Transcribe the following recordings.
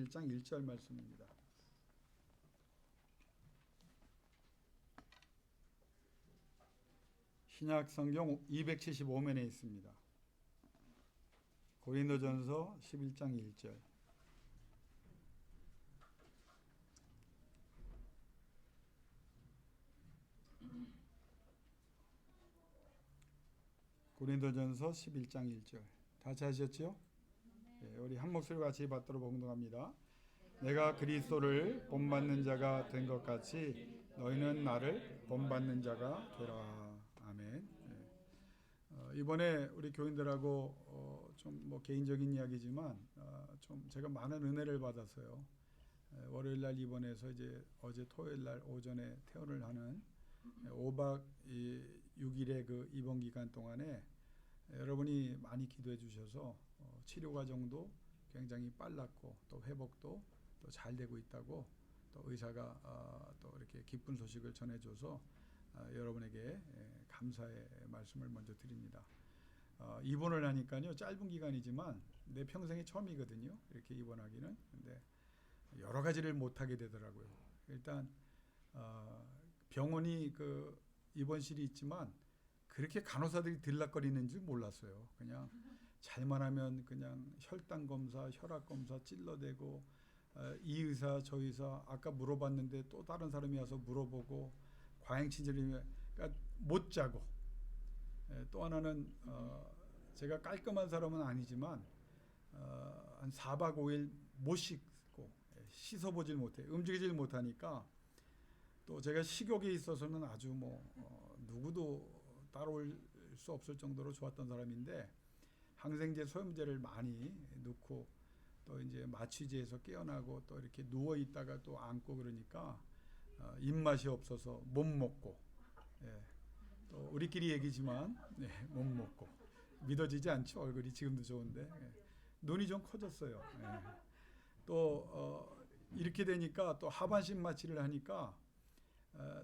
11장 1절 말씀입니다. 신약 성경 275면에 있습니다. 고린도전서 11장 1절. 고린도전서 11장 1절. 다 하셨죠? 네, 우리 한 목소리 같이 받들어 봉독합니다. 내가 그리스도를 본받는 자가 된 것 같이 너희는 나를 본받는 자가 되라. 아멘. 네. 이번에 우리 교인들하고 좀 뭐 개인적인 이야기지만 좀 제가 많은 은혜를 받았어요. 월요일 날 입원해서 이제 어제 토요일 날 오전에 퇴원을 하는 5박 6일의 그 입원 기간 동안에 여러분이 많이 기도해 주셔서 치료 과정도 굉장히 빨랐고 또 회복도 또 잘 되고 있다고 또 의사가 또 이렇게 기쁜 소식을 전해줘서 여러분에게 감사의 말씀을 먼저 드립니다. 입원을 하니까요, 짧은 기간이지만 내 평생이 처음이거든요. 이렇게 입원하기는. 근데 여러 가지를 못하게 되더라고요. 일단 병원이 그 입원실이 있지만 그렇게 간호사들이 들락거리는지 몰랐어요. 그냥 잘만 하면 그냥 혈당 검사, 혈압 검사 찔러대고 이 의사 저 의사 아까 물어봤는데 또 다른 사람이 와서 물어보고 과잉 친절이 그러니까 못 자고 또 하나는 제가 깔끔한 사람은 아니지만 한 4박 5일 못 씻고 씻어보질 못해 움직이질 못하니까 또 제가 식욕에 있어서는 아주 뭐 누구도 따라올 수 없을 정도로 좋았던 사람인데 항생제 소염제를 많이 넣고 또 이제 마취제에서 깨어나고 또 이렇게 누워 있다가 또 앉고 그러니까 입맛이 없어서 못 먹고 또 우리끼리 얘기지만 못 먹고 믿어지지 않죠. 얼굴이 지금도 좋은데 눈이 좀 커졌어요. 또 이렇게 되니까 또 하반신 마취를 하니까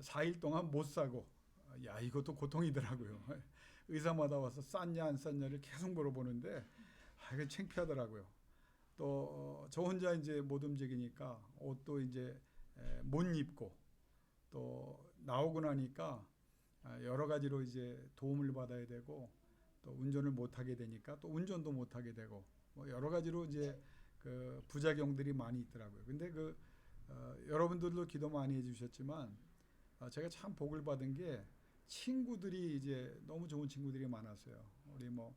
4일 동안 못 사고 야 이것도 고통이더라고요. 의사마다 와서 쌌냐 안 쌌냐를 계속 물어보는데 이게 창피하더라고요. 또 저 혼자 이제 못 움직이니까 옷도 이제 못 입고 또 나오고 나니까 여러 가지로 이제 도움을 받아야 되고 또 운전을 못 하게 되니까 또 운전도 못 하게 되고 뭐 여러 가지로 이제 그 부작용들이 많이 있더라고요. 근데 그 여러분들도 기도 많이 해주셨지만 제가 참 복을 받은 게 친구들이 이제 너무 좋은 친구들이 많았어요. 우리 뭐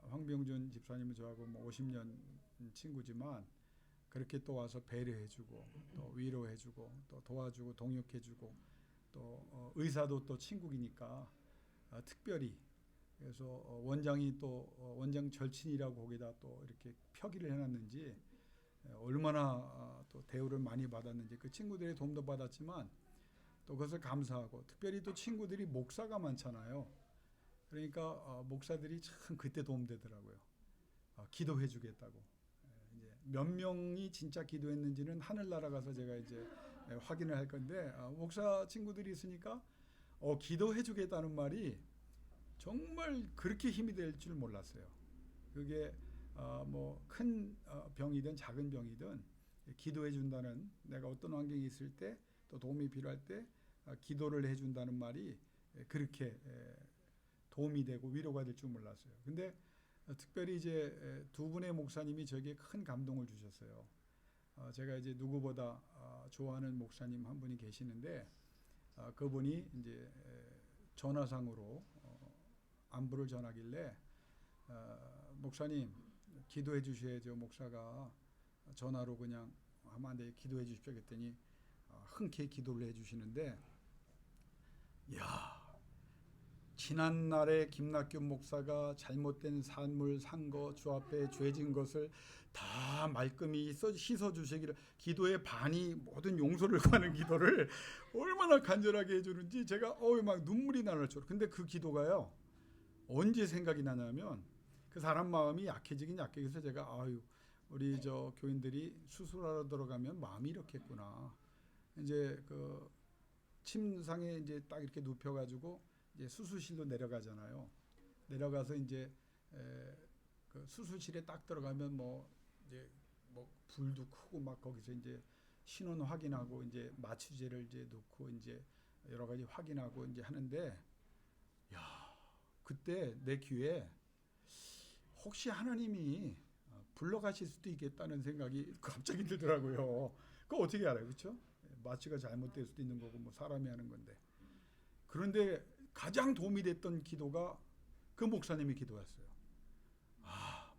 황병준 집사님은 저하고 뭐 50년 친구지만 그렇게 또 와서 배려해주고 또 위로해주고 또 도와주고 동역해주고 또 의사도 또 친구이니까 특별히 그래서 원장이 또 원장 절친이라고 거기다 또 이렇게 표기를 해놨는지 얼마나 또 대우를 많이 받았는지 그 친구들의 도움도 받았지만 또 그것을 감사하고 특별히 또 친구들이 목사가 많잖아요. 그러니까 목사들이 참 그때 도움되더라고요. 기도해 주겠다고. 이제 몇 명이 진짜 기도했는지는 하늘나라 가서 제가 이제 확인을 할 건데 목사 친구들이 있으니까 기도해 주겠다는 말이 정말 그렇게 힘이 될 줄 몰랐어요. 그게 뭐 큰 병이든 작은 병이든 기도해 준다는 내가 어떤 환경에 있을 때 또 도움이 필요할 때 기도를 해 준다는 말이 그렇게 도움이 되고 위로가 될 줄 몰랐어요. 근데 특별히 이제 두 분의 목사님이 저에게 큰 감동을 주셨어요. 제가 이제 누구보다 좋아하는 목사님 한 분이 계시는데 그분이 이제 전화상으로 안부를 전하길래 목사님 기도해 주셔야죠. 목사가 전화로 그냥 하면 안 돼. 기도해 주십시오. 그랬더니 흔쾌히 기도를 해 주시는데 야 지난날에 김낙균 목사가 잘못된 산물 산 거 주 앞에 죄진 것을 다 말끔히 씻어주시기를 기도의 반이 모든 용서를 구하는 기도를 얼마나 간절하게 해주는지 제가 막 눈물이 나는 줄. 근데 그 기도가요 언제 생각이 나냐면 그 사람 마음이 약해지긴 약해져서 제가 우리 저 교인들이 수술하러 들어가면 마음이 이렇겠구나. 이제 그 침상에 이제 딱 이렇게 눕혀가지고 이제 수술실로 내려가잖아요. 내려가서 이제 그 수술실에 딱 들어가면 뭐 이제 뭐 불도 크고 막 거기서 이제 신원 확인하고 이제 마취제를 이제 넣고 이제 여러 가지 확인하고 이제 하는데, 야, 그때 내 귀에 혹시 하나님이 불러가실 수도 있겠다는 생각이 갑자기 들더라고요. 그거 어떻게 알아요, 그렇죠? 마취가 잘못될 수도 있는 거고 뭐 사람이 하는 건데. 그런데 가장 도움이 됐던 기도가 그 목사님의 기도였어요.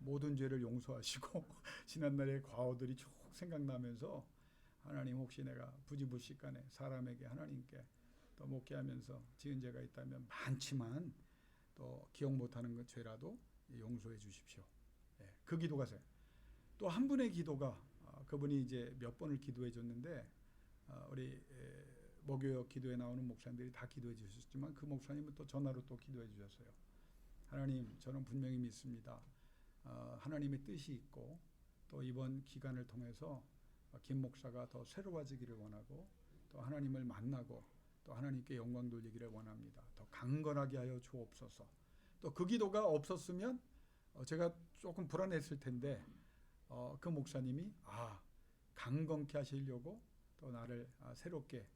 모든 죄를 용서하시고 지난날의 과오들이 쭉 생각나면서, 하나님 혹시 내가 부지불식간에 사람에게 하나님께 또 목회하면서 지은 죄가 있다면 많지만 또 기억 못하는 것 죄라도 용서해 주십시오. 예, 그 기도가 세. 또 한 분의 기도가, 그분이 이제 몇 번을 기도해 줬는데, 우리 목요 기도에 나오는 목사님들이 다 기도해 주셨지만 그 목사님은 또 전화로 또 기도해 주셨어요. 하나님, 저는 분명히 믿습니다. 하나님의 뜻이 있고 또 이번 기간을 통해서 김 목사가 더 새로워지기를 원하고 또 하나님을 만나고 또 하나님께 영광 돌리기를 원합니다. 더 강건하게 하여 주옵소서. 또 그 기도가 없었으면 제가 조금 불안했을 텐데, 그 목사님이 강건케 하시려고 또 나를 새롭게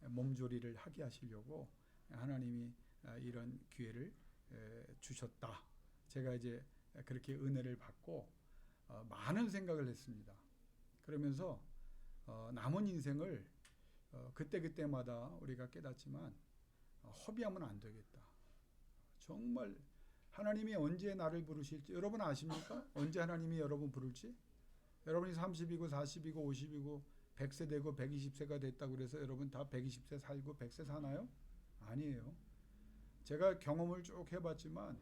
몸조리를 하게 하시려고 하나님이 이런 기회를 주셨다. 제가 이제 그렇게 은혜를 받고 많은 생각을 했습니다. 그러면서 남은 인생을 그때그때마다 우리가 깨닫지만 허비하면 안 되겠다. 정말 하나님이 언제 나를 부르실지 여러분 아십니까? 언제 하나님이 여러분 부를지? 여러분이 30이고 40이고 50이고 100세 되고 120세가 됐다고 그래서 여러분 다 120세 살고 100세 사나요? 아니에요. 제가 경험을 쭉 해봤지만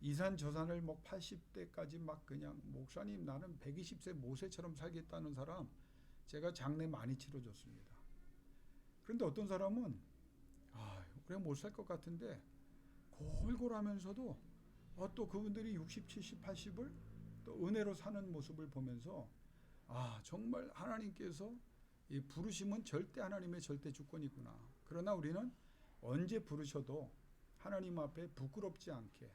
이산 저산을 뭐 80대까지 막 그냥 목사님 나는 120세 모세처럼 살겠다는 사람 제가 장례 많이 치러줬습니다. 그런데 어떤 사람은 그래 못 살 것 같은데 골골하면서도 또 그분들이 60, 70, 80을 또 은혜로 사는 모습을 보면서 정말 하나님께서 이 부르심은 절대 하나님의 절대 주권이구나. 그러나 우리는 언제 부르셔도 하나님 앞에 부끄럽지 않게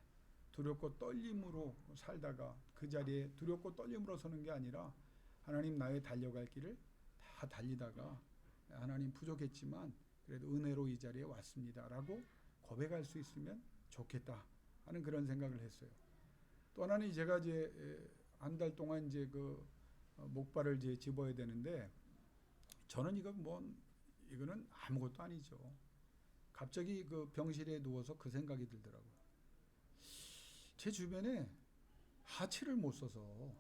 두렵고 떨림으로 살다가 그 자리에 두렵고 떨림으로 서는 게 아니라 하나님 나의 달려갈 길을 다 달리다가 하나님 부족했지만 그래도 은혜로 이 자리에 왔습니다 라고 고백할 수 있으면 좋겠다 하는 그런 생각을 했어요. 또 하나는 제가 이제 한 달 동안 이제 그 목발을 이제 집어야 되는데, 저는 이거는 아무것도 아니죠. 갑자기 그 병실에 누워서 그 생각이 들더라고요. 제 주변에 하체를 못 써서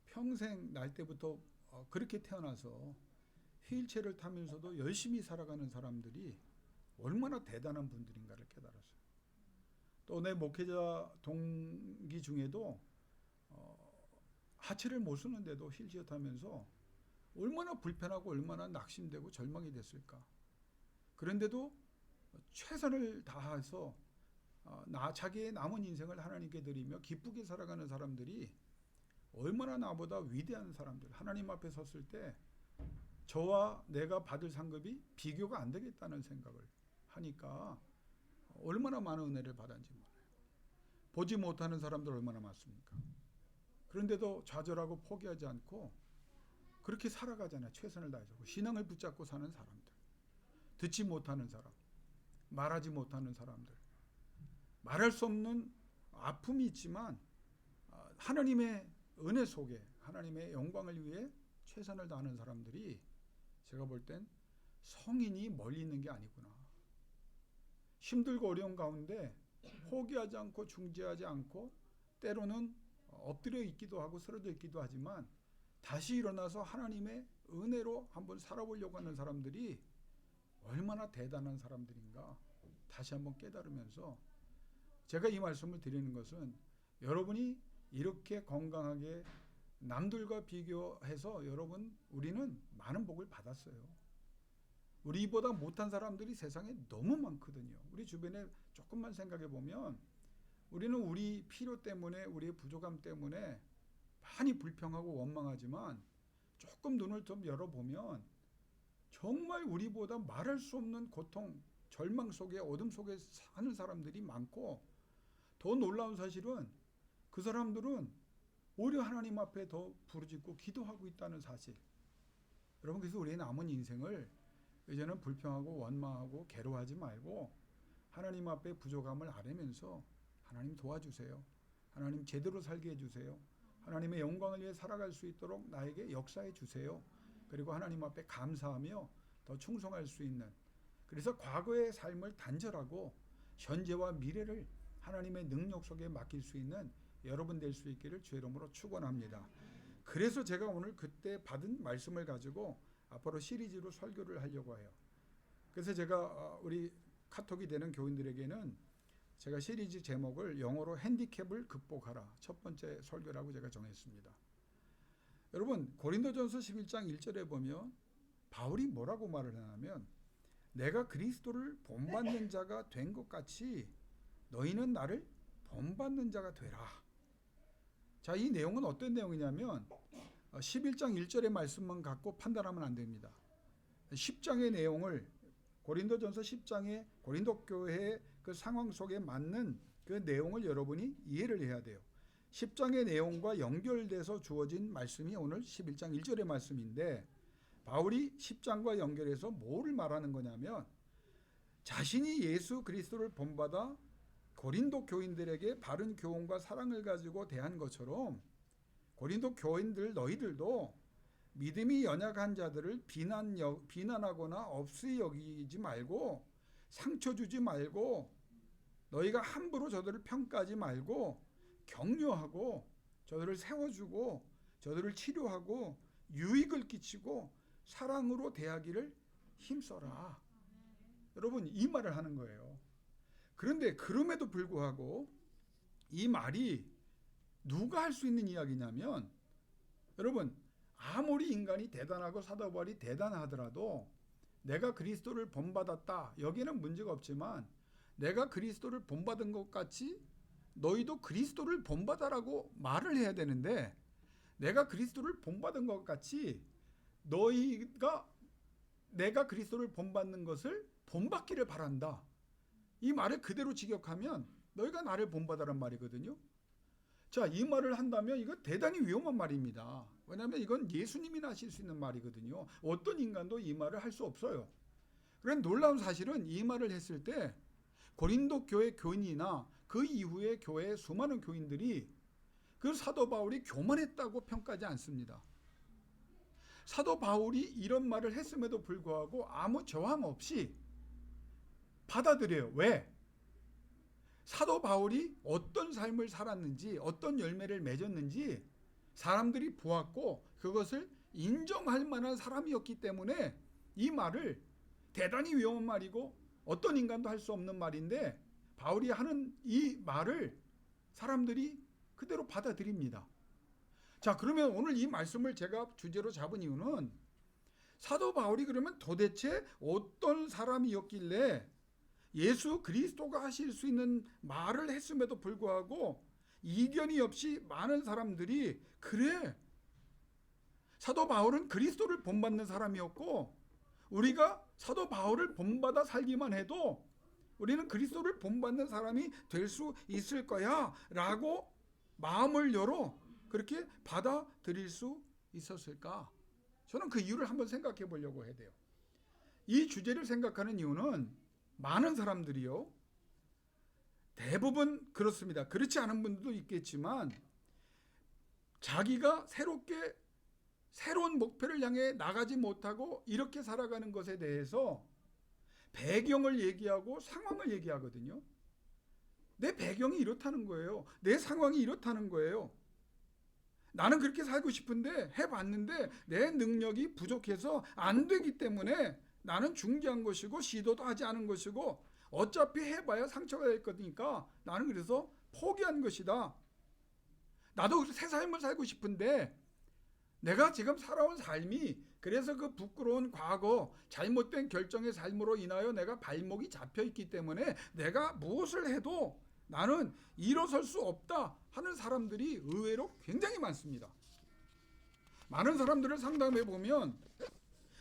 평생 날 때부터 그렇게 태어나서 휠체어를 타면서도 열심히 살아가는 사람들이 얼마나 대단한 분들인가를 깨달았어요. 또 내 목회자 동기 중에도 하체를 못 쓰는데도 휠체어 타면서 얼마나 불편하고 얼마나 낙심되고 절망이 됐을까. 그런데도 최선을 다해서 자기의 남은 인생을 하나님께 드리며 기쁘게 살아가는 사람들이 얼마나 나보다 위대한 사람들, 하나님 앞에 섰을 때 저와 내가 받을 상급이 비교가 안 되겠다는 생각을 하니까 얼마나 많은 은혜를 받았는지 몰라요. 보지 못하는 사람들 얼마나 많습니까? 그런데도 좌절하고 포기하지 않고 그렇게 살아가잖아요. 최선을 다해서. 신앙을 붙잡고 사는 사람들, 듣지 못하는 사람, 말하지 못하는 사람들, 말할 수 없는 아픔이 있지만 하나님의 은혜 속에 하나님의 영광을 위해 최선을 다하는 사람들이 제가 볼 땐 성인이 멀리 있는 게 아니구나. 힘들고 어려운 가운데 포기하지 않고 중지하지 않고 때로는 엎드려 있기도 하고 쓰러져 있기도 하지만 다시 일어나서 하나님의 은혜로 한번 살아보려고 하는 사람들이 얼마나 대단한 사람들인가 다시 한번 깨달으면서 제가 이 말씀을 드리는 것은, 여러분이 이렇게 건강하게 남들과 비교해서 우리는 많은 복을 받았어요. 우리보다 못한 사람들이 세상에 너무 많거든요. 우리 주변에 조금만 생각해 보면 우리는 우리 필요 때문에 우리의 부족함 때문에 많이 불평하고 원망하지만 조금 눈을 좀 열어보면 정말 우리보다 말할 수 없는 고통, 절망 속에 어둠 속에 사는 사람들이 많고, 더 놀라운 사실은 그 사람들은 오히려 하나님 앞에 더 부르짖고 기도하고 있다는 사실. 여러분, 그래서 우리의 남은 인생을 이제는 불평하고 원망하고 괴로워하지 말고 하나님 앞에 부족함을 아뢰면서 하나님 도와주세요. 하나님 제대로 살게 해주세요. 하나님의 영광을 위해 살아갈 수 있도록 나에게 역사해 주세요. 그리고 하나님 앞에 감사하며 더 충성할 수 있는, 그래서 과거의 삶을 단절하고 현재와 미래를 하나님의 능력 속에 맡길 수 있는 여러분 될 수 있기를 주의 이름으로 축원합니다. 그래서 제가 오늘 그때 받은 말씀을 가지고 앞으로 시리즈로 설교를 하려고 해요. 그래서 제가 우리 카톡이 되는 교인들에게는 제가 시리즈 제목을 영어로 핸디캡을 극복하라, 첫 번째 설교라고 제가 정했습니다. 여러분, 고린도전서 11장 1절에 보면 바울이 뭐라고 말을 하냐면, 내가 그리스도를 본받는 자가 된 것 같이 너희는 나를 본받는 자가 되라. 자, 이 내용은 어떤 내용이냐면 11장 1절의 말씀만 갖고 판단하면 안 됩니다. 10장의 내용을, 고린도전서 10장의 고린도 교회의 그 상황 속에 맞는 그 내용을 여러분이 이해를 해야 돼요. 10장의 내용과 연결돼서 주어진 말씀이 오늘 11장 1절의 말씀인데, 바울이 10장과 연결해서 뭐를 말하는 거냐면, 자신이 예수 그리스도를 본받아 고린도 교인들에게 바른 교훈과 사랑을 가지고 대한 것처럼 고린도 교인들 너희들도 믿음이 연약한 자들을 비난하거나 없이 여기지 말고, 상처 주지 말고, 너희가 함부로 저들을 평가하지 말고 격려하고 저들을 세워주고 저들을 치료하고 유익을 끼치고 사랑으로 대하기를 힘써라. 여러분, 이 말을 하는 거예요. 그런데 그럼에도 불구하고 이 말이 누가 할 수 있는 이야기냐면, 여러분, 아무리 인간이 대단하고 사도 바울이 대단하더라도 내가 그리스도를 본받았다, 여기는 문제가 없지만 내가 그리스도를 본받은 것 같이 너희도 그리스도를 본받아라고 말을 해야 되는데, 내가 그리스도를 본받은 것 같이 너희가 내가 그리스도를 본받는 것을 본받기를 바란다, 이 말을 그대로 직역하면 너희가 나를 본받아란 말이거든요. 자, 이 말을 한다면 이거 대단히 위험한 말입니다. 왜냐하면 이건 예수님이나 하실 수 있는 말이거든요. 어떤 인간도 이 말을 할 수 없어요. 그런데 놀라운 사실은 이 말을 했을 때 고린도 교회 교인이나 그 이후의 교회의 수많은 교인들이 그 사도 바울이 교만했다고 평가하지 않습니다. 사도 바울이 이런 말을 했음에도 불구하고 아무 저항 없이 받아들여요. 왜? 사도 바울이 어떤 삶을 살았는지, 어떤 열매를 맺었는지 사람들이 보았고 그것을 인정할 만한 사람이었기 때문에 이 말을, 대단히 위험한 말이고 어떤 인간도 할 수 없는 말인데, 바울이 하는 이 말을 사람들이 그대로 받아들입니다. 자, 그러면 오늘 이 말씀을 제가 주제로 잡은 이유는, 사도 바울이 그러면 도대체 어떤 사람이었길래 예수 그리스도가 하실 수 있는 말을 했음에도 불구하고 이견이 없이 많은 사람들이, 그래, 사도 바울은 그리스도를 본받는 사람이었고 우리가 사도 바울을 본받아 살기만 해도 우리는 그리스도를 본받는 사람이 될 수 있을 거야 라고 마음을 열어 그렇게 받아들일 수 있었을까? 저는 그 이유를 한번 생각해 보려고 해야 돼요. 이 주제를 생각하는 이유는 많은 사람들이요, 대부분 그렇습니다. 그렇지 않은 분들도 있겠지만 자기가 새로운 목표를 향해 나가지 못하고 이렇게 살아가는 것에 대해서 배경을 얘기하고 상황을 얘기하거든요. 내 배경이 이렇다는 거예요. 내 상황이 이렇다는 거예요. 나는 그렇게 살고 싶은데 해봤는데 내 능력이 부족해서 안 되기 때문에 나는 중지한 것이고 시도도 하지 않은 것이고 어차피 해봐야 상처가 될 거니까 나는 그래서 포기한 것이다. 나도 새 삶을 살고 싶은데 내가 지금 살아온 삶이, 그래서 그 부끄러운 과거 잘못된 결정의 삶으로 인하여 내가 발목이 잡혀 있기 때문에 내가 무엇을 해도 나는 일어설 수 없다 하는 사람들이 의외로 굉장히 많습니다. 많은 사람들을 상담해 보면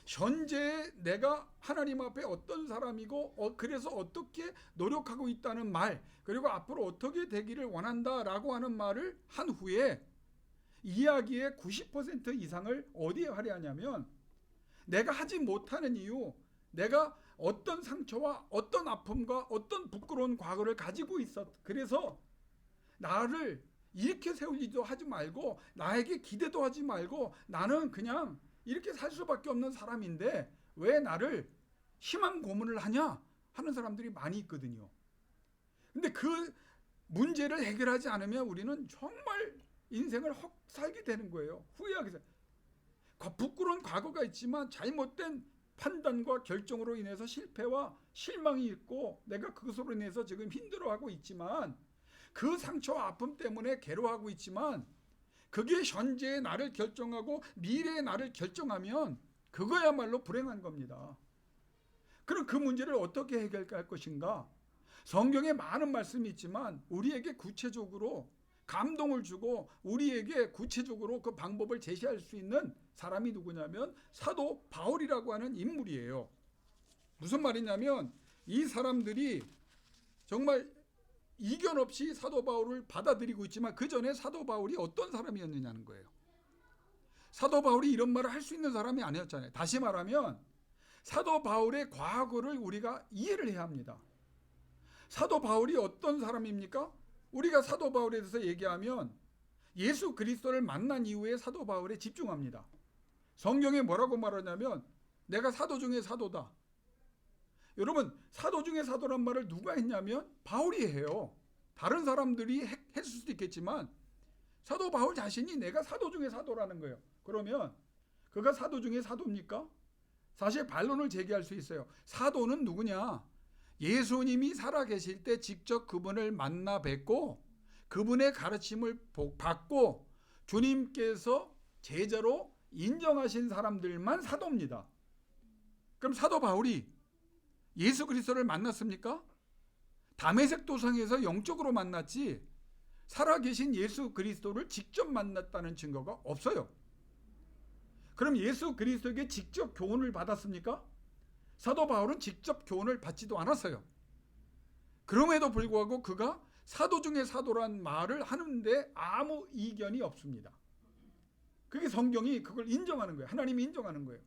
현재 내가 하나님 앞에 어떤 사람이고 그래서 어떻게 노력하고 있다는 말, 그리고 앞으로 어떻게 되기를 원한다라고 하는 말을 한 후에 이야기의 90% 이상을 어디에 할애하냐면 내가 하지 못하는 이유, 내가 어떤 상처와 어떤 아픔과 어떤 부끄러운 과거를 가지고 있었. 그래서 나를 이렇게 세우지도 하지 말고 나에게 기대도 하지 말고 나는 그냥 이렇게 살 수밖에 없는 사람인데 왜 나를 희망 고문을 하냐 하는 사람들이 많이 있거든요. 근데 그 문제를 해결하지 않으면 우리는 정말 인생을 헛 살게 되는 거예요. 후회하게 돼요. 부끄러운 과거가 있지만 잘못된 판단과 결정으로 인해서 실패와 실망이 있고 내가 그것으로 인해서 지금 힘들어하고 있지만 그 상처와 아픔 때문에 괴로워하고 있지만 그게 현재의 나를 결정하고 미래의 나를 결정하면 그거야말로 불행한 겁니다. 그럼 그 문제를 어떻게 해결할 것인가? 성경에 많은 말씀이 있지만 우리에게 구체적으로 감동을 주고 우리에게 구체적으로 그 방법을 제시할 수 있는 사람이 누구냐면 사도 바울이라고 하는 인물이에요. 무슨 말이냐면 이 사람들이 정말 이견 없이 사도 바울을 받아들이고 있지만 그 전에 사도 바울이 어떤 사람이었느냐는 거예요. 사도 바울이 이런 말을 할 수 있는 사람이 아니었잖아요. 다시 말하면 사도 바울의 과거를 우리가 이해를 해야 합니다. 사도 바울이 어떤 사람입니까? 우리가 사도 바울에 대해서 얘기하면 예수 그리스도를 만난 이후에 사도 바울에 집중합니다. 성경에 뭐라고 말하냐면 내가 사도 중에 사도다. 여러분 사도 중에 사도란 말을 누가 했냐면 바울이 해요. 다른 사람들이 했을 수도 있겠지만 사도 바울 자신이 내가 사도 중에 사도라는 거예요. 그러면 그가 사도 중에 사도입니까? 사실 반론을 제기할 수 있어요. 사도는 누구냐? 예수님이 살아계실 때 직접 그분을 만나 뵙고 그분의 가르침을 받고 주님께서 제자로 인정하신 사람들만 사도입니다. 그럼 사도 바울이 예수 그리스도를 만났습니까? 다메섹 도상에서 영적으로 만났지 살아계신 예수 그리스도를 직접 만났다는 증거가 없어요. 그럼 예수 그리스도에게 직접 교훈을 받았습니까? 사도 바울은 직접 교훈을 받지도 않았어요. 그럼에도 불구하고 그가 사도 중에 사도란 말을 하는데 아무 이견이 없습니다. 그게 성경이 그걸 인정하는 거예요. 하나님이 인정하는 거예요.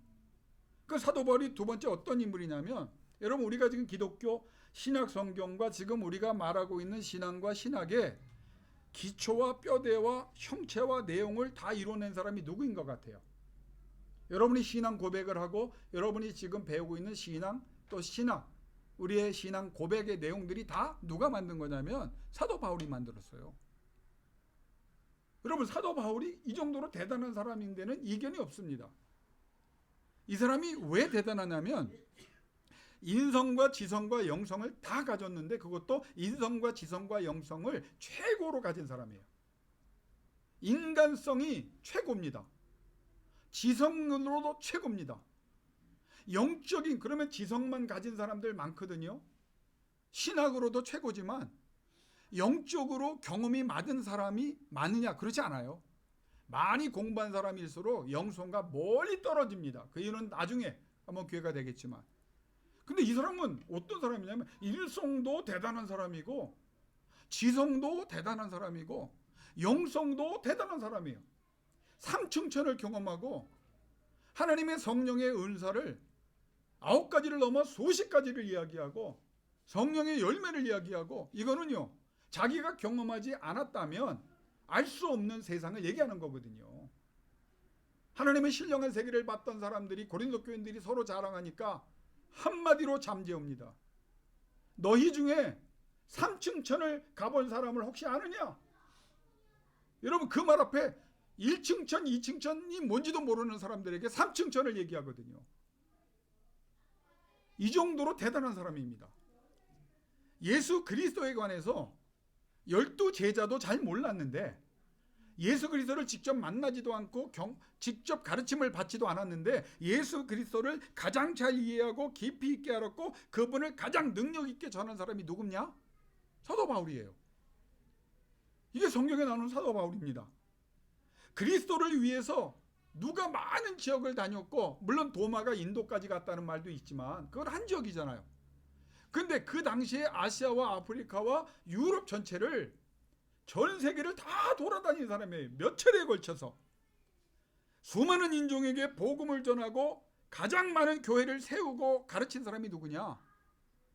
그 사도 바울이 두 번째 어떤 인물이냐면 여러분 우리가 지금 기독교 신약 성경과 지금 우리가 말하고 있는 신앙과 신학의 기초와 뼈대와 형체와 내용을 다 이뤄낸 사람이 누구인 것 같아요? 여러분이 신앙 고백을 하고 여러분이 지금 배우고 있는 신앙 또 신학 우리의 신앙 고백의 내용들이 다 누가 만든 거냐면 사도 바울이 만들었어요. 여러분 사도 바울이 이 정도로 대단한 사람인 데는 이견이 없습니다. 이 사람이 왜 대단하냐면 인성과 지성과 영성을 다 가졌는데 그것도 인성과 지성과 영성을 최고로 가진 사람이에요. 인간성이 최고입니다. 지성으로도 최고입니다. 영적인 그러면 지성만 가진 사람들 많거든요. 신학으로도 최고지만 영적으로 경험이 많은 사람이 많으냐? 그렇지 않아요. 많이 공부한 사람일수록 영성과 멀리 떨어집니다. 그 이유는 나중에 한번 기회가 되겠지만 근데 이 사람은 어떤 사람이냐면 일성도 대단한 사람이고 지성도 대단한 사람이고 영성도 대단한 사람이에요. 삼층천을 경험하고 하나님의 성령의 은사를 9가지를 넘어 수십 가지를 이야기하고 성령의 열매를 이야기하고 이거는요 자기가 경험하지 않았다면 알 수 없는 세상을 얘기하는 거거든요. 하나님의 신령한 세계를 봤던 사람들이 고린도 교인들이 서로 자랑하니까 한마디로 잠재웁니다. 너희 중에 삼층천을 가본 사람을 혹시 아느냐? 여러분 그 말 앞에 1층천, 2층천이 뭔지도 모르는 사람들에게 3층천을 얘기하거든요. 이 정도로 대단한 사람입니다. 예수 그리스도에 관해서 12 제자도 잘 몰랐는데 예수 그리스도를 직접 만나지도 않고 직접 가르침을 받지도 않았는데 예수 그리스도를 가장 잘 이해하고 깊이 있게 알았고 그분을 가장 능력 있게 전한 사람이 누구냐? 사도 바울이에요. 이게 성경에 나오는 사도 바울입니다. 그리스도를 위해서 누가 많은 지역을 다녔고 물론 도마가 인도까지 갔다는 말도 있지만 그건 한 지역이잖아요. 근데 그 당시에 아시아와 아프리카와 유럽 전체를 전 세계를 다 돌아다닌 사람이에요. 몇 차례에 걸쳐서 수많은 인종에게 복음을 전하고 가장 많은 교회를 세우고 가르친 사람이 누구냐?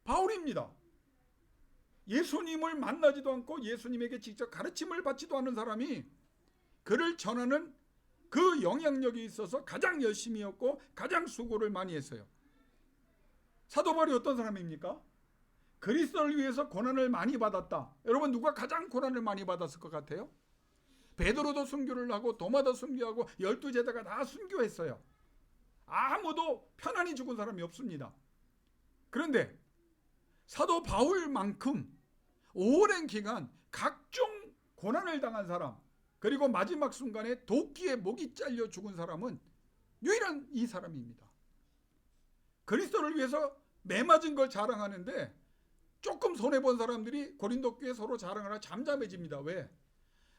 바울입니다. 예수님을 만나지도 않고 예수님에게 직접 가르침을 받지도 않은 사람이 그를 전하는 그 영향력이 있어서 가장 열심히 했고 가장 수고를 많이 했어요. 사도 바울이 어떤 사람입니까? 그리스도를 위해서 고난을 많이 받았다. 여러분, 누가 가장 고난을 많이 받았을 것 같아요? 베드로도 순교를 하고 도마도 순교하고 12제자가 다 순교했어요. 아무도 편안히 죽은 사람이 없습니다. 그런데 사도 바울만큼 오랜 기간 각종 고난을 당한 사람, 그리고 마지막 순간에 도끼에 목이 잘려 죽은 사람은 유일한 이 사람입니다. 그리스도를 위해서 매 맞은 걸 자랑하는데 조금 손해본 사람들이 고린도 교회 서로 자랑하라 잠잠해집니다. 왜?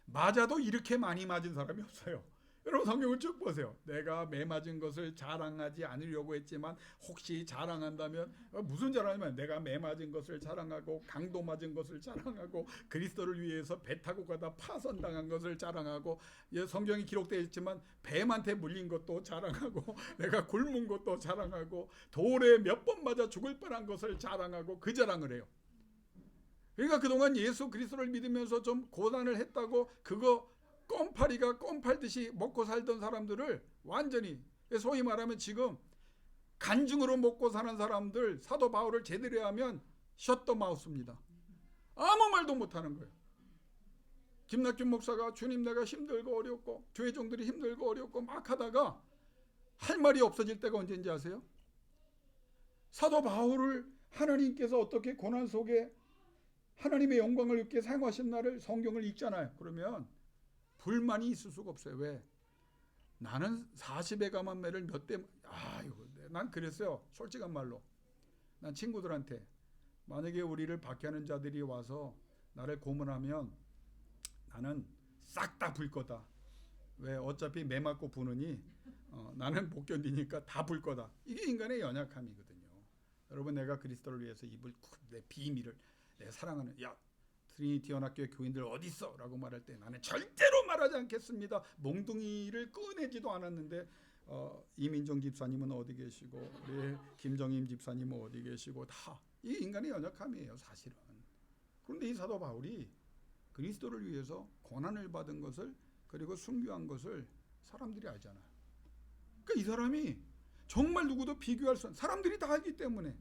맞아도 이렇게 많이 맞은 사람이 없어요. 여러분, 성경을 쭉 보세요. 내가 매 맞은 것을 자랑하지 않으려고 했지만 혹시 자랑한다면, 무슨 자랑이면 내가 매 맞은 것을 자랑하고 강도 맞은 것을 자랑하고 그리스도를 위해서 배 타고 가다 파선당한 것을 자랑하고, 성경이 기록되어 있지만 뱀한테 물린 것도 자랑하고 내가 굶은 것도 자랑하고 돌에 몇 번 맞아 죽을 뻔한 것을 자랑하고 그 자랑을 해요. 그러니까 그동안 예수 그리스도를 믿으면서 좀 고난을 했다고 그거 껌파리가 껌 팔듯이 먹고 살던 사람들을 완전히, 소위 말하면 지금 간증으로 먹고 사는 사람들, 사도 바울을 제대로 하면 셧더마우스입니다. 아무 말도 못하는 거예요. 김낙준 목사가 주님 내가 힘들고 어렵고 교회 종들이 힘들고 어렵고 막 하다가 할 말이 없어질 때가 언제인지 아세요? 사도 바울을 하나님께서 어떻게 고난 속에 하나님의 영광을 입게 사용하신 날을 성경을 읽잖아요. 그러면 불만이 있을 수가 없어요. 왜? 나는 40에 감한 매를 몇 대, 난 그랬어요. 솔직한 말로. 난 친구들한테 만약에 우리를 박해하는 자들이 와서 나를 고문하면 나는 싹 다 불 거다. 왜? 어차피 매 맞고 부느니 나는 못 견디니까 다 불 거다. 이게 인간의 연약함이거든요. 여러분, 내가 그리스도를 위해서 입을 내 비밀을, 내 사랑하는 트리니티 연합교회 교인들 어디 있어? 라고 말할 때 나는 절대로 말하지 않겠습니다. 몽둥이를 꺼내지도 않았는데 이민정 집사님은 어디 계시고 우리 김정임 집사님은 어디 계시고, 다 이 인간의 연약함이에요, 사실은. 그런데 이 사도 바울이 그리스도를 위해서 고난을 받은 것을, 그리고 순교한 것을 사람들이 알잖아요. 그러니까 이 사람이 정말 누구도 비교할 수 없는, 사람들이 다 알기 때문에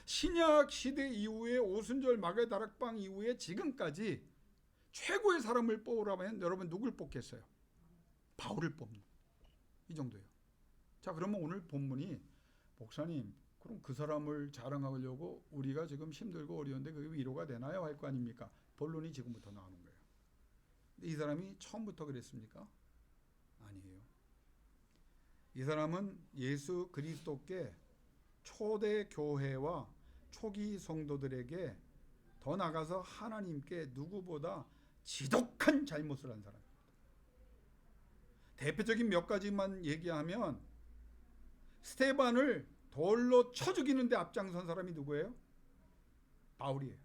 신약 시대 이후에 오순절 마가의 다락방 이후에 지금까지 최고의 사람을 뽑으라면 여러분 누굴 뽑겠어요? 바울을 뽑는, 이 정도예요. 자, 그러면 오늘 본문이, 목사님 그럼 그 사람을 자랑하려고 우리가 지금 힘들고 어려운데 그게 위로가 되나요? 할 거 아닙니까? 본론이 지금부터 나오는 거예요. 근데 이 사람이 처음부터 그랬습니까? 아니에요. 이 사람은 예수 그리스도께 초대 교회와 초기 성도들에게, 더 나가서 하나님께 누구보다 지독한 잘못을 한 사람입니다. 대표적인 몇 가지만 얘기하면, 스테반을 돌로 쳐 죽이는데 앞장선 사람이 누구예요? 바울이에요.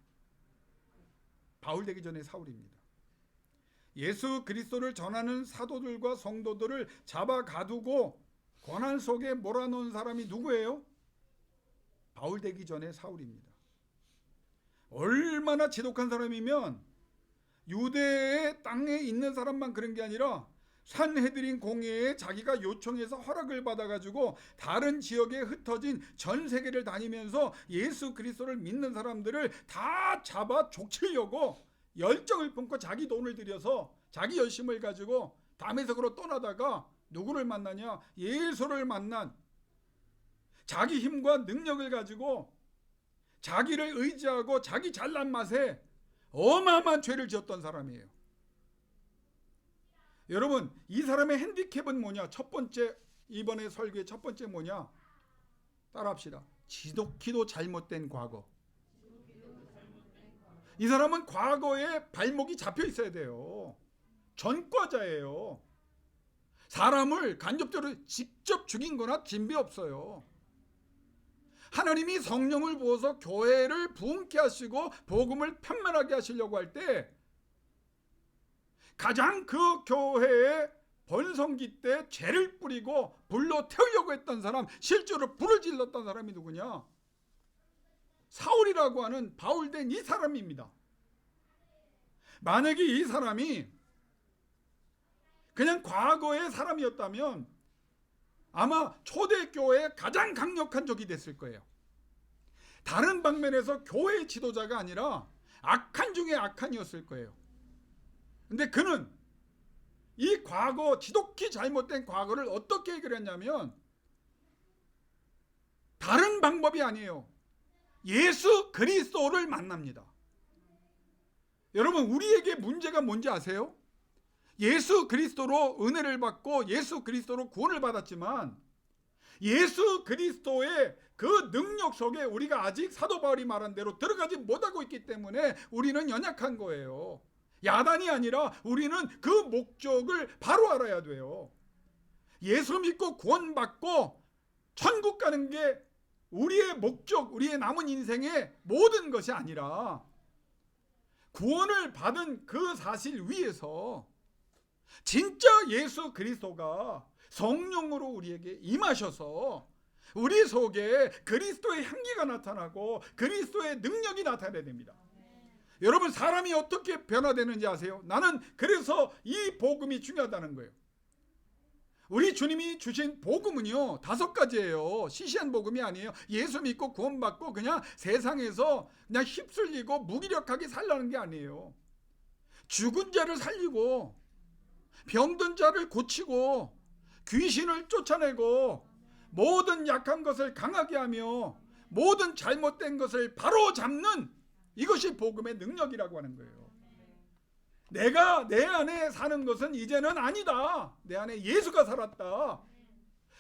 바울 되기 전에 사울입니다. 예수 그리스도를 전하는 사도들과 성도들을 잡아 가두고 고난 속에 몰아넣은 사람이 누구예요? 바울 되기 전에 사울입니다. 얼마나 지독한 사람이면 유대의 땅에 있는 사람만 그런 게 아니라 산헤드린 공회에 자기가 요청해서 허락을 받아가지고 다른 지역에 흩어진 전 세계를 다니면서 예수 그리스도를 믿는 사람들을 다 잡아 족치려고 열정을 품고 자기 돈을 들여서 자기 열심을 가지고 다메섹으로 떠나다가 누구를 만나냐? 예수를 만난, 자기 힘과 능력을 가지고 자기를 의지하고 자기 잘난 맛에 어마어마한 죄를 지었던 사람이에요. 여러분, 이 사람의 핸디캡은 뭐냐? 첫 번째, 이번에 설교의 첫 번째 뭐냐? 따라합시다. 지독히도 잘못된 과거. 이 사람은 과거에 발목이 잡혀 있어야 돼요. 전과자예요. 사람을 간접적으로 직접 죽인 거나 진배 없어요. 하나님이 성령을 부어서 교회를 부흥케 하시고 복음을 편만하게 하시려고 할 때 가장 그 교회의 번성기 때 죄를 뿌리고 불로 태우려고 했던 사람, 실제로 불을 질렀던 사람이 누구냐? 사울이라고 하는 바울된 이 사람입니다. 만약에 이 사람이 그냥 과거의 사람이었다면 아마 초대교회의 가장 강력한 적이 됐을 거예요. 다른 방면에서 교회 지도자가 아니라 악한 중에 악한이었을 거예요. 근데 그는 이 과거, 지독히 잘못된 과거를 어떻게 해결했냐면 다른 방법이 아니에요. 예수 그리스도를 만납니다. 여러분, 우리에게 문제가 뭔지 아세요? 예수 그리스도로 은혜를 받고 예수 그리스도로 구원을 받았지만 예수 그리스도의 그 능력 속에 우리가 아직 사도 바울이 말한 대로 들어가지 못하고 있기 때문에 우리는 연약한 거예요. 야단이 아니라 우리는 그 목적을 바로 알아야 돼요. 예수 믿고 구원받고 천국 가는 게 우리의 목적, 우리의 남은 인생의 모든 것이 아니라 구원을 받은 그 사실 위에서 진짜 예수 그리스도가 성령으로 우리에게 임하셔서 우리 속에 그리스도의 향기가 나타나고 그리스도의 능력이 나타나야 됩니다. 여러분, 사람이 어떻게 변화되는지 아세요? 나는 그래서 이 복음이 중요하다는 거예요. 우리 주님이 주신 복음은요 5가지예요. 시시한 복음이 아니에요. 예수 믿고 구원받고 그냥 세상에서 그냥 휩쓸리고 무기력하게 살라는 게 아니에요. 죽은 자를 살리고 병든 자를 고치고 귀신을 쫓아내고 모든 약한 것을 강하게 하며 모든 잘못된 것을 바로 잡는 이것이 복음의 능력이라고 하는 거예요. 내가 내 안에 사는 것은 이제는 아니다. 내 안에 예수가 살았다.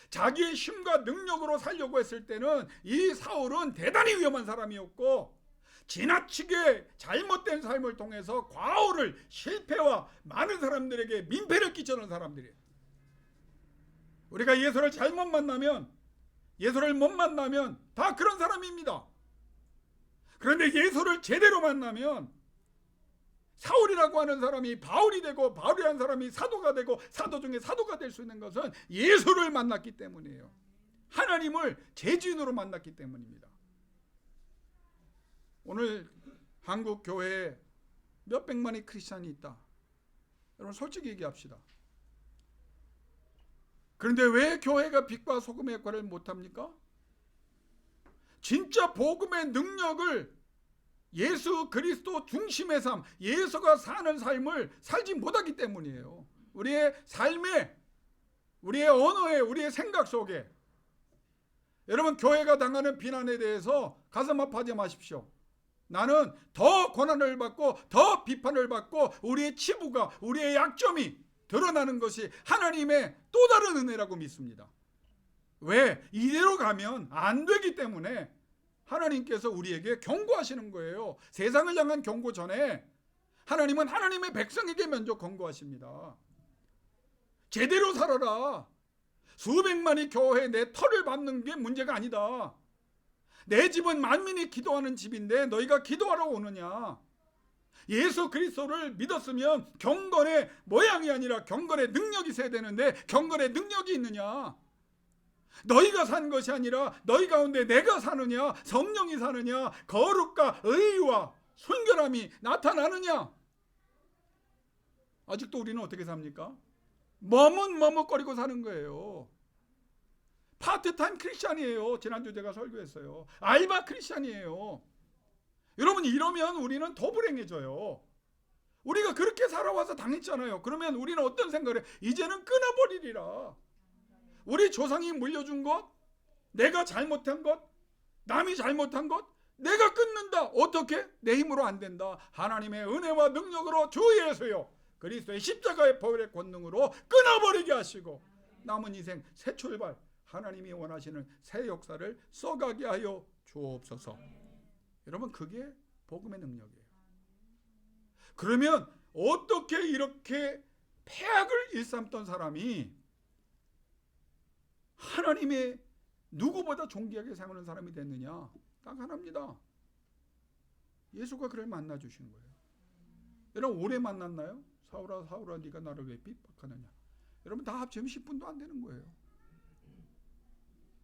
자기의 힘과 능력으로 살려고 했을 때는 이 사울은 대단히 위험한 사람이었고 지나치게 잘못된 삶을 통해서 과오를, 실패와 많은 사람들에게 민폐를 끼쳐놓은 사람들이에요. 우리가 예수를 잘못 만나면, 예수를 못 만나면 다 그런 사람입니다. 그런데 예수를 제대로 만나면 사울이라고 하는 사람이 바울이 되고 바울이라는 사람이 사도가 되고 사도 중에 사도가 될 수 있는 것은 예수를 만났기 때문이에요. 하나님을 재주인으로 만났기 때문입니다. 오늘 한국 교회에 몇 백만의 크리스찬이 있다. 여러분 솔직히 얘기합시다. 그런데 왜 교회가 빛과 소금의 역할을 못합니까? 진짜 복음의 능력을 예수 그리스도 중심의 삶, 예수가 사는 삶을 살지 못하기 때문이에요. 우리의 삶에, 우리의 언어에, 우리의 생각 속에. 여러분, 교회가 당하는 비난에 대해서 가슴 아파하지 마십시오. 나는 더 고난을 받고 더 비판을 받고 우리의 치부가, 우리의 약점이 드러나는 것이 하나님의 또 다른 은혜라고 믿습니다. 왜? 이대로 가면 안 되기 때문에 하나님께서 우리에게 경고하시는 거예요. 세상을 향한 경고 전에 하나님은 하나님의 백성에게 먼저 경고하십니다. 제대로 살아라. 수백만이 교회에 내 터를 밟는 게 문제가 아니다. 내 집은 만민이 기도하는 집인데 너희가 기도하러 오느냐? 예수 그리스도를 믿었으면 경건의 모양이 아니라 경건의 능력이 있어야 되는데 경건의 능력이 있느냐? 너희가 산 것이 아니라 너희 가운데 내가 사느냐? 성령이 사느냐? 거룩과 의와 순결함이 나타나느냐? 아직도 우리는 어떻게 삽니까? 머뭇머뭇거리고 사는 거예요. 파트타임 크리스찬이에요. 지난주 제가 설교했어요. 알바 크리스찬이에요. 여러분, 이러면 우리는 더 불행해져요. 우리가 그렇게 살아와서 당했잖아요. 그러면 우리는 어떤 생각을 해? 이제는 끊어버리리라. 우리 조상이 물려준 것, 내가 잘못한 것, 남이 잘못한 것, 내가 끊는다. 어떻게? 내 힘으로 안 된다. 하나님의 은혜와 능력으로 주 예수요 그리스도의 십자가의 보혈의 권능으로 끊어버리게 하시고 남은 인생 새 출발, 하나님이 원하시는 새 역사를 써가게 하여 주옵소서. 여러분, 그게 복음의 능력이에요. 그러면 어떻게 이렇게 폐악을 일삼던 사람이 하나님의 누구보다 존귀하게 생각하는 사람이 됐느냐? 딱 하나입니다. 예수가 그를 만나주신 거예요. 여러분, 오래 만났나요? 사울아 사울아 네가 나를 왜 핍박하느냐. 여러분 다 합치면 10분도 안 되는 거예요.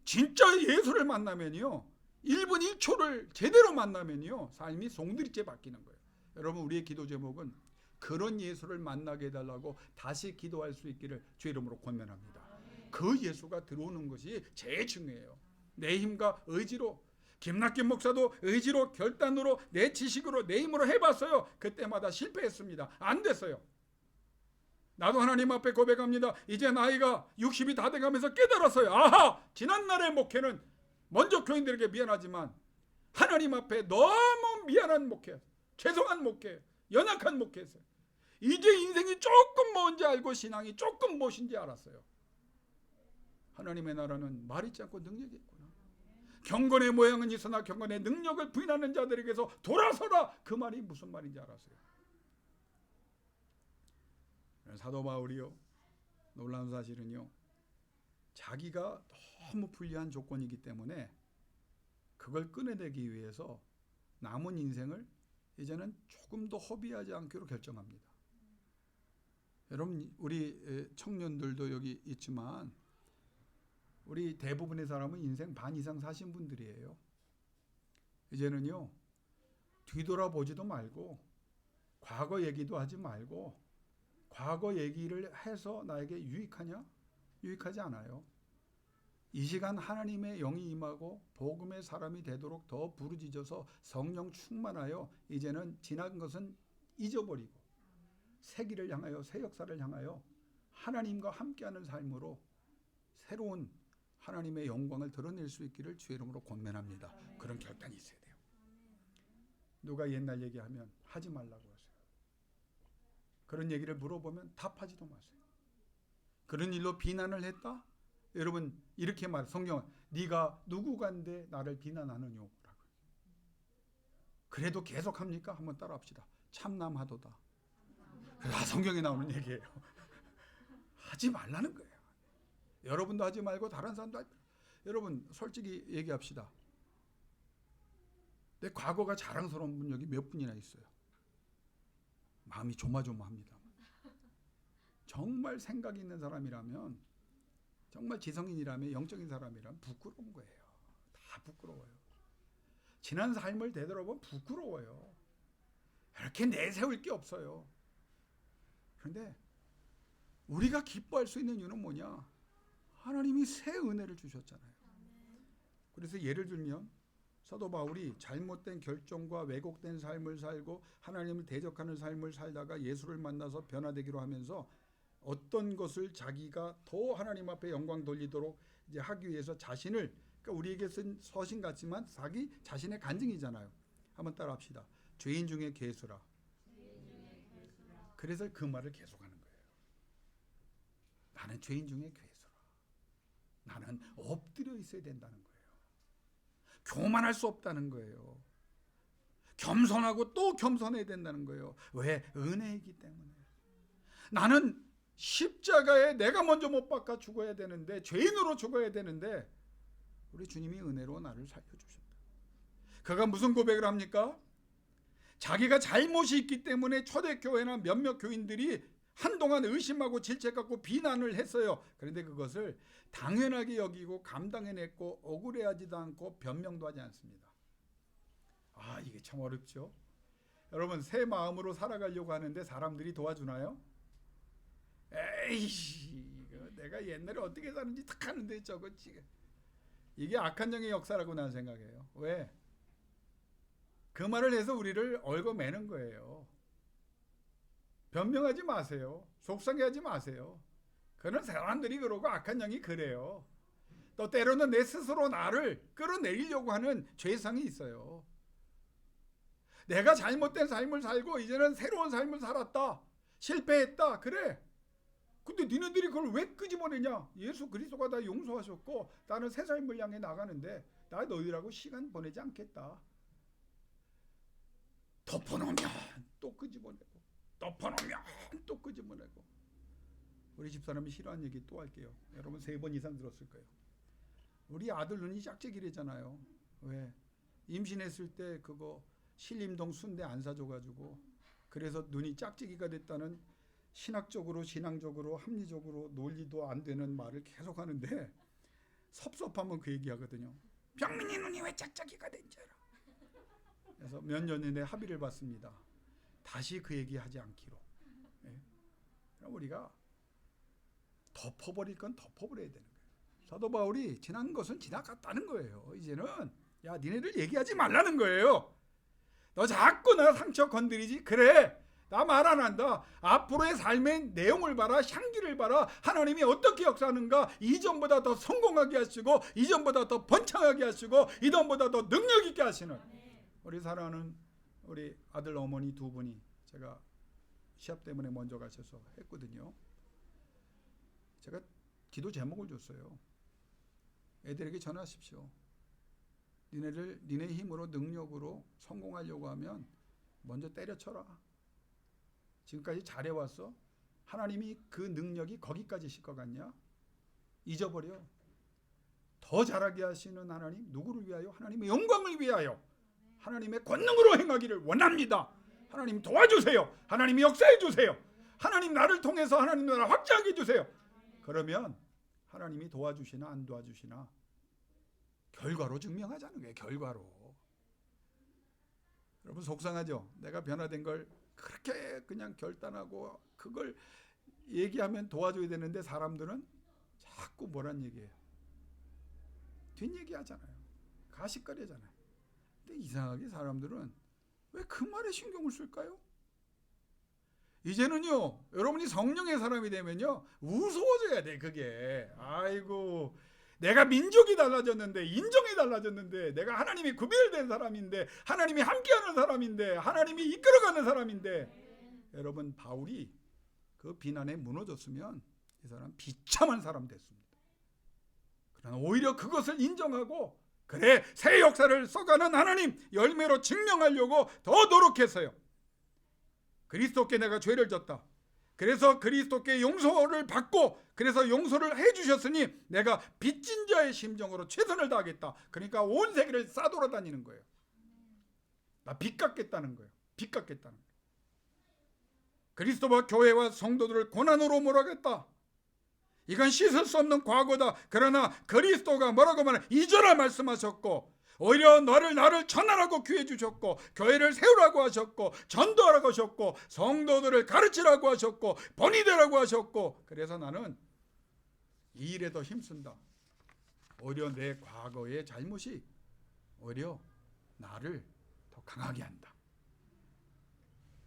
진짜 예수를 만나면요 1분 1초를 제대로 만나면요 삶이 송두리째 바뀌는 거예요. 여러분 우리의 기도 제목은 그런 예수를 만나게 해달라고 다시 기도할 수 있기를 주 이름으로 권면합니다. 그 예수가 들어오는 것이 제일 중요해요. 내 힘과 의지로, 김낙균 목사도 의지로 결단으로 내 지식으로 내 힘으로 해봤어요. 그때마다 실패했습니다. 안 됐어요. 나도 하나님 앞에 고백합니다. 이제 나이가 60이 다 돼가면서 깨달았어요. 아하! 지난날의 목회는 먼저 교인들에게 미안하지만 하나님 앞에 너무 미안한 목회, 죄송한 목회, 연약한 목회였어요. 이제 인생이 조금 뭔지 알고 신앙이 조금 무엇인지 알았어요. 하나님의 나라는 말 있지 않고 능력이 있구나. 경건의 모양은 있으나 경건의 능력을 부인하는 자들에게서 돌아서라. 그 말이 무슨 말인지 알았어요. 사도 바울이요 놀라운 사실은요 자기가 너무 불리한 조건이기 때문에 그걸 끊어내기 위해서 남은 인생을 이제는 조금 더 허비하지 않기로 결정합니다. 여러분 우리 청년들도 여기 있지만 우리 대부분의 사람은 인생 반 이상 사신 분들이에요. 이제는요 뒤돌아보지도 말고 과거 얘기도 하지 말고 과거 얘기를 해서 나에게 유익하냐? 유익하지 않아요. 이 시간 하나님의 영이 임하고 복음의 사람이 되도록 더 부르짖어서 성령 충만하여 이제는 지난 것은 잊어버리고 새 길을 향하여 새 역사를 향하여 하나님과 함께하는 삶으로 새로운 하나님의 영광을 드러낼 수 있기를 주의 이름으로 권면합니다. 그런 결단이 있어야 돼요. 누가 옛날 얘기하면 하지 말라고 하세요. 그런 얘기를 물어보면 답하지도 마세요. 그런 일로 비난을 했다? 여러분 이렇게 말 성경은 네가 누구간데 나를 비난하느뇨 라고. 그래도 계속합니까? 한번 따라합시다. 참남하도다. 성경에 나오는 얘기예요. 하지 말라는 거예요. 여러분도 하지 말고 다른 사람도 하지. 여러분 솔직히 얘기합시다. 내 과거가 자랑스러운 분 여기 몇 분이나 있어요. 마음이 조마조마합니다. 정말 생각이 있는 사람이라면 정말 지성인이라면 영적인 사람이라면 부끄러운 거예요. 다 부끄러워요. 지난 삶을 되돌아보면 부끄러워요. 이렇게 내세울 게 없어요. 그런데 우리가 기뻐할 수 있는 이유는 뭐냐? 하나님이 새 은혜를 주셨잖아요. 그래서 예를 들면 사도 바울이 잘못된 결정과 왜곡된 삶을 살고 하나님을 대적하는 삶을 살다가 예수를 만나서 변화되기로 하면서 어떤 것을 자기가 더 하나님 앞에 영광 돌리도록 이제 하기 위해서 자신을 그러니까 우리에게 쓴 서신 같지만 자기 자신의 간증이잖아요. 한번 따라합시다. 죄인 중에 괴수라. 그래서 그 말을 계속하는 거예요. 나는 죄인 중에 괴수라. 나는 엎드려 있어야 된다는 거예요. 교만할 수 없다는 거예요. 겸손하고 또 겸손해야 된다는 거예요. 왜? 은혜이기 때문에. 나는 십자가에 내가 먼저 못 박아 죽어야 되는데 죄인으로 죽어야 되는데 우리 주님이 은혜로 나를 살려주셨다. 그가 무슨 고백을 합니까? 자기가 잘못이 있기 때문에 초대교회나 몇몇 교인들이 한동안 의심하고 질책하고 비난을 했어요. 그런데 그것을 당연하게 여기고 감당해냈고 억울해하지도 않고 변명도 하지 않습니다. 아, 이게 참 어렵죠. 여러분 새 마음으로 살아가려고 하는데 사람들이 도와주나요? 에이씨, 내가 옛날에 어떻게 사는지 딱 하는데 저거 지금 이게 악한 영의 역사라고 난 생각해요. 왜? 그 말을 해서 우리를 얽어매는 거예요. 변명하지 마세요. 속상해하지 마세요. 그런 사람들이 그러고 악한 영이 그래요. 또 때로는 내 스스로 나를 끌어내리려고 하는 죄성이 있어요. 내가 잘못된 삶을 살고 이제는 새로운 삶을 살았다. 실패했다. 그래. 근데 니네들이 그걸 왜 끄집어내냐? 예수 그리스도가 다 용서하셨고 나는 새 삶을 향해 나가는데 나 너희라고 시간 보내지 않겠다. 덮어놓으면 또 끄집어내고 덮어놓으면 또 끄집어내고. 우리 집사람이 싫어하는 얘기 또 할게요. 여러분 3번 이상 들었을 거예요. 우리 아들 눈이 짝짝이래잖아요. 왜? 임신했을 때 그거 신림동 순대 안 사줘가지고 그래서 눈이 짝짝이가 됐다는 신학적으로 신앙적으로 합리적으로 논리도 안 되는 말을 계속 하는데 섭섭하면 그 얘기하거든요. 병민이 눈이 왜 짝짝이가 된 줄 알아. 그래서 몇 년 전에 합의를 봤습니다. 다시 그 얘기하지 않기로. 예. 그럼 우리가 덮어버릴 건 덮어버려야 되는 거예요. 사도 바울이 지난 것은 지나갔다는 거예요. 이제는 야 니네들 얘기하지 말라는 거예요. 너 자꾸 나 상처 건드리지? 그래 나 말 안 한다. 앞으로의 삶의 내용을 봐라. 향기를 봐라. 하나님이 어떻게 역사하는가. 이전보다 더 성공하게 하시고 이전보다 더 번창하게 하시고 이전보다 더 능력 있게 하시는 우리 사랑하는 우리 아들 어머니 두 분이 제가 시합 때문에 먼저 가셔서 했거든요. 제가 기도 제목을 줬어요. 애들에게 전하십시오. 니네 힘으로 능력으로 성공하려고 하면 먼저 때려쳐라. 지금까지 잘해왔어? 하나님이 그 능력이 거기까지실 것 같냐? 잊어버려. 더 잘하게 하시는 하나님, 누구를 위하여? 하나님의 영광을 위하여 하나님의 권능으로 행하기를 원합니다. 하나님 도와주세요. 하나님이 역사해 주세요. 하나님 나를 통해서 하나님 나라 확장하게 해주세요. 그러면 하나님이 도와주시나 안 도와주시나 결과로 증명하자는 거예요. 결과로. 여러분 속상하죠? 내가 변화된 걸 그렇게 그냥 결단하고 그걸 얘기하면 도와줘야 되는데 사람들은 자꾸 뭐란 얘기예요. 뒷얘기 하잖아요. 가식거리잖아요. 근데 이상하게 사람들은 왜 그 말에 신경을 쓸까요? 이제는요, 여러분이 성령의 사람이 되면요, 무서워져야 돼, 그게. 아이고, 내가 민족이 달라졌는데, 인종이 달라졌는데, 내가 하나님이 구별된 사람인데, 하나님이 함께하는 사람인데, 하나님이 이끌어가는 사람인데, 여러분, 바울이 그 비난에 무너졌으면 이 사람 비참한 사람 됐습니다. 그러나 오히려 그것을 인정하고, 그래, 새 역사를 써가는 하나님, 열매로 증명하려고 더 노력했어요. 그리스도께 내가 죄를 졌다. 그래서 그리스도께 용서를 받고 그래서 용서를 해주셨으니 내가 빚진 자의 심정으로 최선을 다하겠다. 그러니까 온 세계를 싸돌아다니는 거예요. 나 빚 갚겠다는 거예요. 빚 갚겠다는 거예요. 그리스도와 교회와 성도들을 고난으로 몰아겠다. 이건 씻을 수 없는 과거다. 그러나 그리스도가 뭐라고 말하냐, 잊어라 말씀하셨고 오히려 나를 전하라고 귀해 주셨고 교회를 세우라고 하셨고 전도하라고 하셨고 성도들을 가르치라고 하셨고 본이 되라고 하셨고, 그래서 나는 이 일에 더 힘쓴다. 오히려 내 과거의 잘못이 오히려 나를 더 강하게 한다.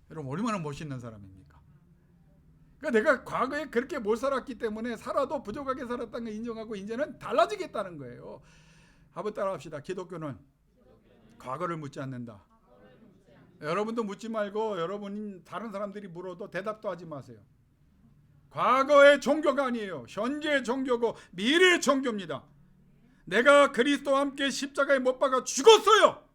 여러분 얼마나 멋있는 사람입니까? 그러니까 내가 과거에 그렇게 못 살았기 때문에 살아도 부족하게 살았다는 걸 인정하고 이제는 달라지겠다는 거예요. 한번 따라합시다. 기독교는 과거를 묻지 않는다. 여러분도 묻지 말고 여러분 다른 사람들이 물어도 대답도 하지 마세요. 과거의 종교가 아니에요. 현재의 종교고 미래의 종교입니다. 내가 그리스도와 함께 십자가에 못 박아 죽었어요.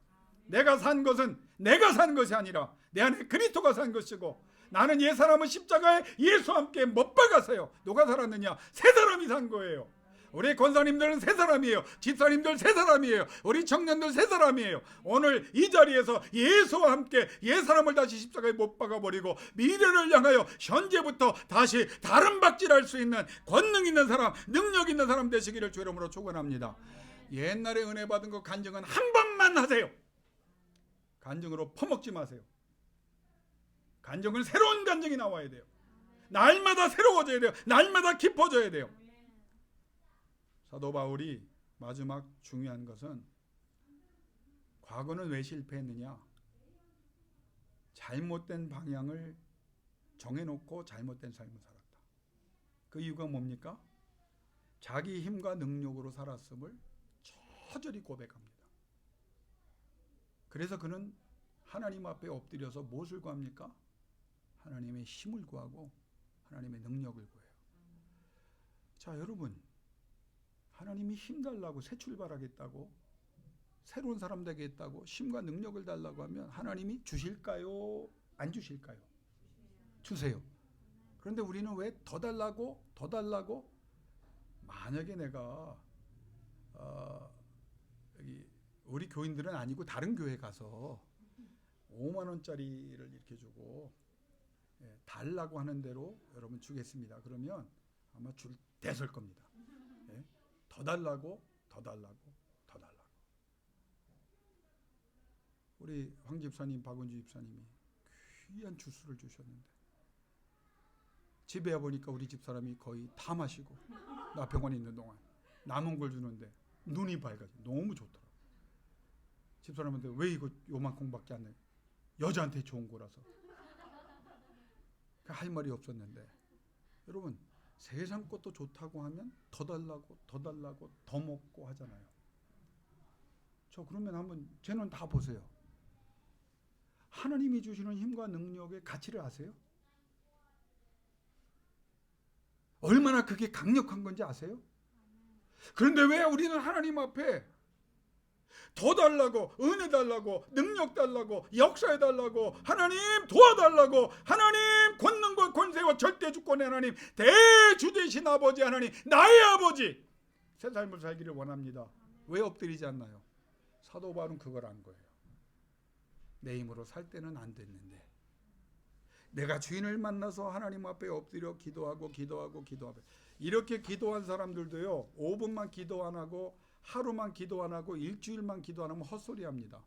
내가 산 것은 내가 산 것이 아니라 내 안에 그리스도가 산 것이고, 나는 옛 사람은 십자가에 예수와 함께 못 박았어요. 누가 살았느냐? 새 사람이 산 거예요. 우리 권사님들은 새 사람이에요. 집사님들 새 사람이에요. 우리 청년들 새 사람이에요. 오늘 이 자리에서 예수와 함께 옛 사람을 다시 십자가에 못 박아버리고 미래를 향하여 현재부터 다시 다른 박질할 수 있는 권능 있는 사람, 능력 있는 사람 되시기를 주 이름으로 축원합니다. 옛날에 은혜 받은 거 간증은 한 번만 하세요. 간증으로 퍼먹지 마세요. 간증은 새로운 간증이 나와야 돼요. 날마다 새로워져야 돼요. 날마다 깊어져야 돼요. 사도 바울이 마지막 중요한 것은 과거는 왜 실패했느냐? 잘못된 방향을 정해놓고 잘못된 삶을 살았다. 그 이유가 뭡니까? 자기 힘과 능력으로 살았음을 처절히 고백합니다. 그래서 그는 하나님 앞에 엎드려서 무엇을 구합니까? 하나님의 힘을 구하고 하나님의 능력을 구해요. 자, 여러분, 하나님이 힘 달라고 새 출발하겠다고 새로운 사람 되겠다고 힘과 능력을 달라고 하면 하나님이 주실까요? 안 주실까요? 주세요. 그런데 우리는 왜 더 달라고 더 달라고? 만약에 내가 여기 우리 교인들은 아니고 다른 교회 가서 5만 원짜리를 이렇게 주고 달라고 하는 대로 여러분 주겠습니다. 그러면 아마 줄 때 설 겁니다. 더 달라고, 더 달라고, 더 달라고. 우리 황 집사님, 박은주 집사님이 귀한 주스를 주셨는데 집에 와보니까 우리 집사람이 거의 다 마시고, 나 병원에 있는 동안 남은 걸 주는데 눈이 밝아져. 너무 좋더라고. 집사람한테 왜 이거 요만큼밖에 안 내? 여자한테 좋은 거라서. 할 말이 없었는데, 여러분 세상 것도 좋다고 하면 더 달라고, 더 달라고, 더 먹고 하잖아요. 저 그러면 한번 제 눈 다 보세요. 하나님이 주시는 힘과 능력의 가치를 아세요? 얼마나 그게 강력한 건지 아세요? 그런데 왜 우리는 하나님 앞에 더 달라고, 은혜 달라고, 능력 달라고, 역사해 달라고, 하나님 도와달라고, 하나님 권능과 권세와 절대 주권의 하나님, 대주 되신 아버지 하나님, 나의 아버지, 새 삶을 살기를 원합니다. 왜 엎드리지 않나요? 사도 바울은 그걸 안 거예요. 내 힘으로 살 때는 안 됐는데, 내가 주인을 만나서 하나님 앞에 엎드려 기도하고 이렇게 기도한 사람들도요, 5분만 기도 안 하고 하루만 기도 안 하고 일주일만 기도 안 하면 헛소리합니다.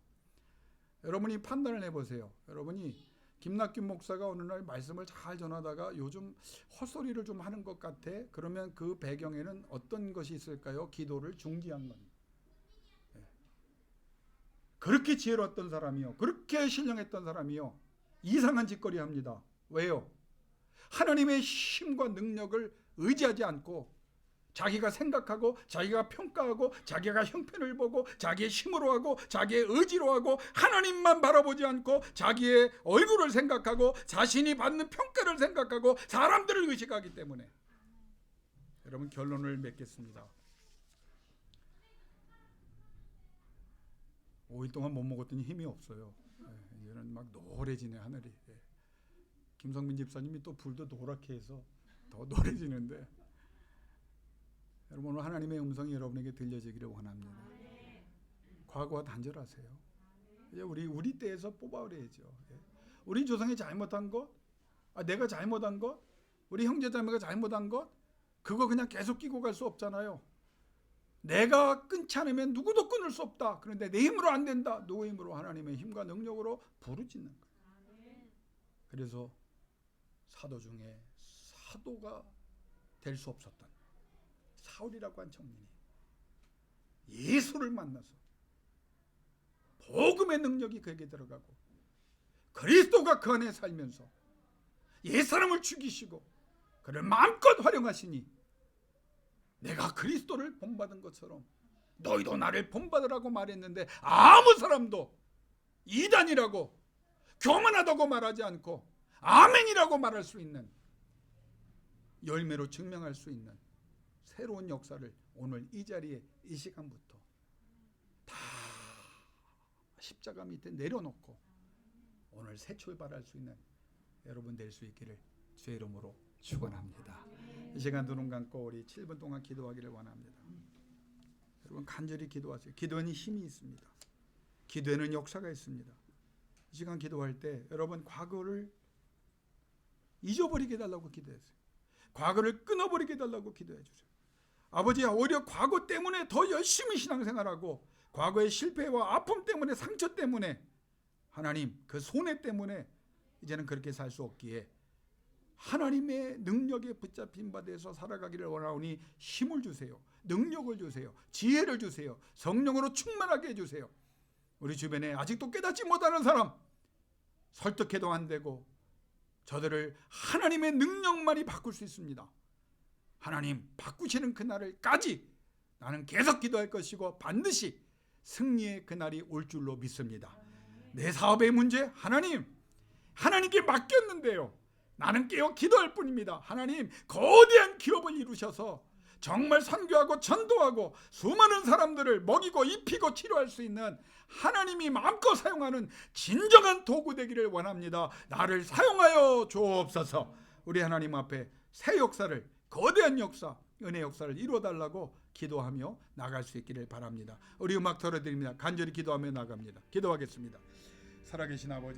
여러분이 판단을 해보세요. 여러분이 김낙균 목사가 어느 날 말씀을 잘 전하다가 요즘 헛소리를 좀 하는 것 같아. 그러면 그 배경에는 어떤 것이 있을까요? 기도를 중지한 겁니다. 그렇게 지혜로웠던 사람이요, 그렇게 신령했던 사람이요, 이상한 짓거리 합니다. 왜요? 하나님의 힘과 능력을 의지하지 않고 자기가 생각하고, 자기가 평가하고, 자기가 형편을 보고, 자기의 힘으로 하고, 자기의 의지로 하고, 하나님만 바라보지 않고 자기의 얼굴을 생각하고, 자신이 받는 평가를 생각하고, 사람들을 의식하기 때문에. 여러분, 결론을 맺겠습니다. 5일 동안 못 먹었더니 힘이 없어요. 이제는 막 노래지네 하늘이. 김성민 집사님이 또 불도 노랗게 해서 더 노래지는데, 여러분 오늘 하나님의 음성이 여러분에게 들려지기를 원합니다. 과거와 단절하세요. 이제 우리 때에서 뽑아버려야죠. 우리 조상이 잘못한 것, 내가 잘못한 것, 우리 형제자매가 잘못한 것, 그거 그냥 계속 끼고 갈 수 없잖아요. 내가 끊지 않으면 누구도 끊을 수 없다. 그런데 내 힘으로 안 된다. 누구의 힘으로? 하나님의 힘과 능력으로 부르짖는 거예요. 그래서 사도 중에 사도가 될 수 없었던 사울이라고 한 청년이 예수를 만나서 복음의 능력이 그에게 들어가고, 그리스도가 그 안에 살면서 옛사람을 죽이시고 그를 마음껏 활용하시니, 내가 그리스도를 본받은 것처럼 너희도 나를 본받으라고 말했는데 아무 사람도 이단이라고, 교만하다고 말하지 않고 아멘이라고 말할 수 있는, 열매로 증명할 수 있는 새로운 역사를 오늘 이 자리에 이 시간부터 다 십자가 밑에 내려놓고 오늘 새 출발할 수 있는 여러분 될 수 있기를 주의 이름으로 축원합니다. 이 시간 두 눈 감고 우리 7분 동안 기도하기를 원합니다. 여러분 간절히 기도하세요. 기도에는 힘이 있습니다. 기도에는 역사가 있습니다. 이 시간 기도할 때 여러분 과거를 잊어버리게 해달라고 기도하세요. 과거를 끊어버리게 해달라고 기도해 주세요. 아버지, 오히려 과거 때문에 더 열심히 신앙생활하고, 과거의 실패와 아픔 때문에, 상처 때문에, 하나님 그 손해 때문에 이제는 그렇게 살 수 없기에 하나님의 능력에 붙잡힌 바 돼서 살아가기를 원하오니 힘을 주세요. 능력을 주세요. 지혜를 주세요. 성령으로 충만하게 해주세요. 우리 주변에 아직도 깨닫지 못하는 사람, 설득해도 안 되고, 저들을 하나님의 능력만이 바꿀 수 있습니다. 하나님 바꾸시는 그날까지 나는 계속 기도할 것이고 반드시 승리의 그날이 올 줄로 믿습니다. 내 사업의 문제 하나님께 맡겼는데요, 나는 깨어 기도할 뿐입니다. 하나님 거대한 기업을 이루셔서 정말 선교하고 전도하고 수많은 사람들을 먹이고 입히고 치료할 수 있는, 하나님이 마음껏 사용하는 진정한 도구 되기를 원합니다. 나를 사용하여 주옵소서. 우리 하나님 앞에 새 역사를, 거대한 역사, 은혜 역사를 이루어달라고 기도하며 나갈 수 있기를 바랍니다. 우리 음악 들어드립니다. 간절히 기도하며 나갑니다. 기도하겠습니다. 살아계신 아버지,